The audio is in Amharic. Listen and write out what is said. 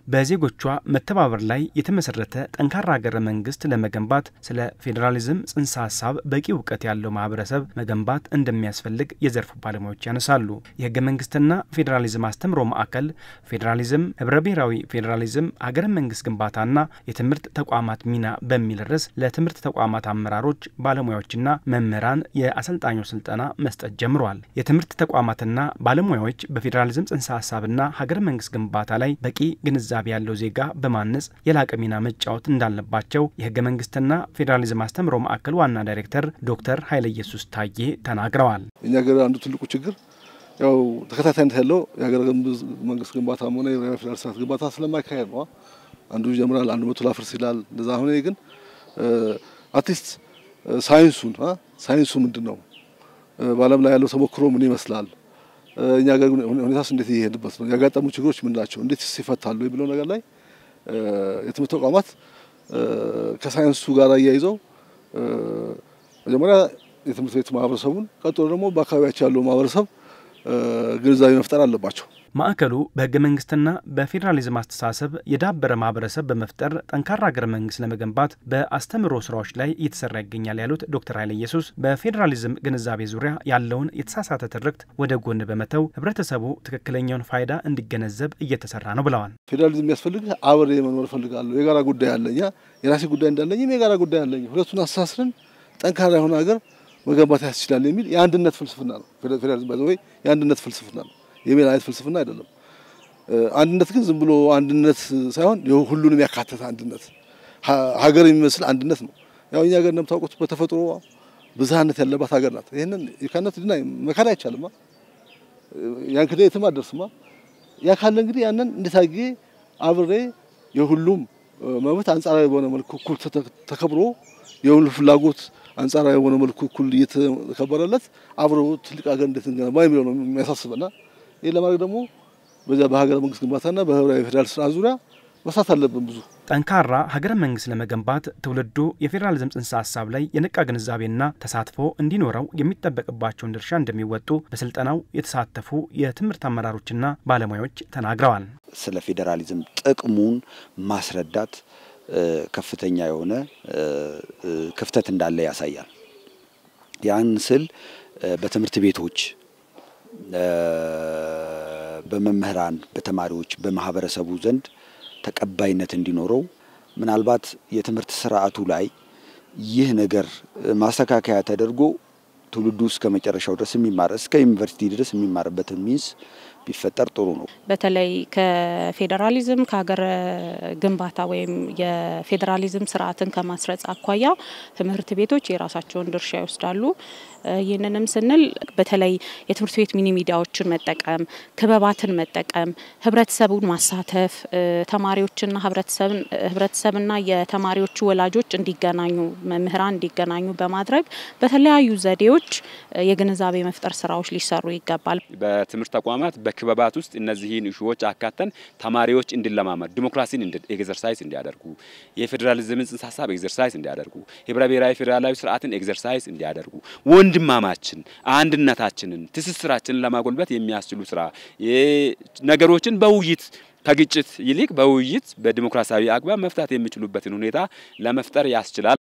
በዜጎቿ መተባበር ላይ የተመሰረተ ጠንካራ ሀገረ መንግስት ለመገንባት ስለ ፌዴራሊዝም ጽንሰ ሐሳብ በቂ ዕውቀት ያለው ማህበረሰብ መገንባት እንደሚያስፈልግ የዘርፉ ባለሙያዎች ያነሳሉ። የህገ መንግስትና ፌዴራሊዝም አስተምሮ ማዕከል ፌዴራሊዝም፣ ህብረ ብሔራዊ ፌዴራሊዝም፣ ሀገረ መንግስት ግንባታና የትምህርት ተቋማት ሚና በሚል ርዕስ ለትምህርት ተቋማት አመራሮች፣ ባለሙያዎችና መምህራን የአሰልጣኞች ስልጠና መስጠት ጀምሯል። የትምህርት ተቋማትና ባለሙያዎች በፌዴራሊዝም ጽንሰ ሐሳብና ሀገረ መንግስት ግንባታ ላይ በቂ ግንዛቤ ያለው ዜጋ በማነጽ የላቀ ሚና መጫወት እንዳለባቸው የህገ መንግስትና ፌዴራሊዝም አስተምሮ ማዕከል ዋና ዳይሬክተር ዶክተር ኃይለ ኢየሱስ ታዬ ተናግረዋል። እኛ ሀገር አንዱ ትልቁ ችግር ያው ተከታታይነት ያለው የሀገረ መንግስት ግንባታ ሆነ የፌዴራል ስርዓት ግንባታ ስለማይካሄድ ነው። አንዱ ይጀምራል፣ አንዱ መቶ ላፍርስ ይላል። እንደዛ ሆነ ግን አርቲስት ሳይንሱ ምንድነው? በዓለም ላይ ያለው ተሞክሮ ምን ይመስላል? እኛ ጋር ሁኔታስ እንዴት ይሄድበት ነው? ያጋጠሙ ችግሮች ምን ናቸው? እንዴት ይፈታሉ? የሚለው ነገር ላይ የትምህርት ተቋማት ከሳይንሱ ጋር አያይዘው መጀመሪያ የትምህርት ቤት ማህበረሰቡን ቀጥሎ ደግሞ በአካባቢያቸው ያለው ማህበረሰብ ግንዛቤ መፍጠር አለባቸው። ማዕከሉ በህገ መንግስትና በፌዴራሊዝም አስተሳሰብ የዳበረ ማህበረሰብ በመፍጠር ጠንካራ ሀገረ መንግስት ለመገንባት በአስተምሮ ስራዎች ላይ እየተሰራ ይገኛል ያሉት ዶክተር ኃይለ ኢየሱስ በፌዴራሊዝም ግንዛቤ ዙሪያ ያለውን የተሳሳተ ትርክት ወደ ጎን በመተው ህብረተሰቡ ትክክለኛውን ፋይዳ እንዲገነዘብ እየተሰራ ነው ብለዋል። ፌዴራሊዝም የሚያስፈልግ አብሬ መኖር ፈልጋለሁ፣ የጋራ ጉዳይ አለኝ፣ የራሴ ጉዳይ እንዳለኝም የጋራ ጉዳይ አለኝ፣ ሁለቱን አስተሳስረን ጠንካራ የሆነ ሀገር መገንባት ያስችላል የሚል የአንድነት ፍልስፍና ነው። ፌዴራሊዝም ባይዘው የአንድነት ፍልስፍና ነው። የሌላ አይነት ፍልስፍና አይደለም። አንድነት ግን ዝም ብሎ አንድነት ሳይሆን ሁሉንም ያካተተ አንድነት፣ ሀገር የሚመስል አንድነት ነው። ያው እኛ ሀገር እንደምታውቁት በተፈጥሮ ብዝሃነት ያለባት ሀገር ናት። ይሄንን የካነት ድና መካድ አይቻልም። ያን ከደ የትም አደርስማ። ያ ካለ እንግዲህ ያንን እንዴት አድርጌ አብሬ የሁሉም መብት አንጻራዊ በሆነ መልኩ እኩል ተከብሮ የሁሉ ፍላጎት አንጻራዊ በሆነ መልኩ እኩል እየተከበረለት አብሮ ትልቅ ሀገር እንዴት እንገነባ የሚለው ነው የሚያሳስበና ይሄ ለማድረግ ደግሞ በዛ በሀገረ መንግስት ግንባታና በህብራዊ ፌዴራል ስርዓት ዙሪያ መስራት አለብን። ብዙ ጠንካራ ሀገረ መንግስት ለመገንባት ትውልዱ የፌዴራሊዝም ጽንሰ ሐሳብ ላይ የነቃ ግንዛቤና ተሳትፎ እንዲኖረው የሚጠበቅባቸውን ድርሻ እንደሚወጡ በስልጠናው የተሳተፉ የትምህርት አመራሮችና ባለሙያዎች ተናግረዋል። ስለ ፌዴራሊዝም ጥቅሙን ማስረዳት ከፍተኛ የሆነ ክፍተት እንዳለ ያሳያል። ያን ስል በትምህርት ቤቶች በመምህራን፣ በተማሪዎች፣ በማህበረሰቡ ዘንድ ተቀባይነት እንዲኖረው ምናልባት የትምህርት ስርዓቱ ላይ ይህ ነገር ማስተካከያ ተደርጎ ትውልዱ እስከ መጨረሻው ድረስ የሚማር እስከ ዩኒቨርሲቲ ድረስ የሚማርበት ሚንስ ቢፈጠር ጥሩ ነው። በተለይ ከፌዴራሊዝም ከሀገር ግንባታ ወይም የፌዴራሊዝም ስርዓትን ከማስረጽ አኳያ ትምህርት ቤቶች የራሳቸውን ድርሻ ይወስዳሉ። ይህንንም ስንል በተለይ የትምህርት ቤት ሚኒ ሚዲያዎችን መጠቀም፣ ክበባትን መጠቀም፣ ህብረተሰቡን ማሳተፍ፣ ተማሪዎችና ህብረተሰብና የተማሪዎቹ ወላጆች እንዲገናኙ፣ መምህራን እንዲገናኙ በማድረግ በተለያዩ ዘዴዎች የግንዛቤ መፍጠር ስራዎች ሊሰሩ ይገባል። በትምህርት ተቋማት በክበባት ውስጥ እነዚህን ኢሹዎች አካተን ተማሪዎች እንዲለማመዱ፣ ዲሞክራሲን ኤክሰርሳይዝ እንዲያደርጉ፣ የፌዴራሊዝምን ጽንሰ ሐሳብ ኤክሰርሳይዝ እንዲያደርጉ፣ ህብረ ብሔራዊ ፌዴራላዊ ስርዓትን ኤክሰርሳይዝ እንዲያደርጉ ወንድማማችን አንድነታችንን ትስስራችንን ለማጎልበት የሚያስችሉ ስራ ነገሮችን በውይይት ከግጭት ይልቅ በውይይት በዲሞክራሲያዊ አግባብ መፍታት የሚችሉበትን ሁኔታ ለመፍጠር ያስችላል።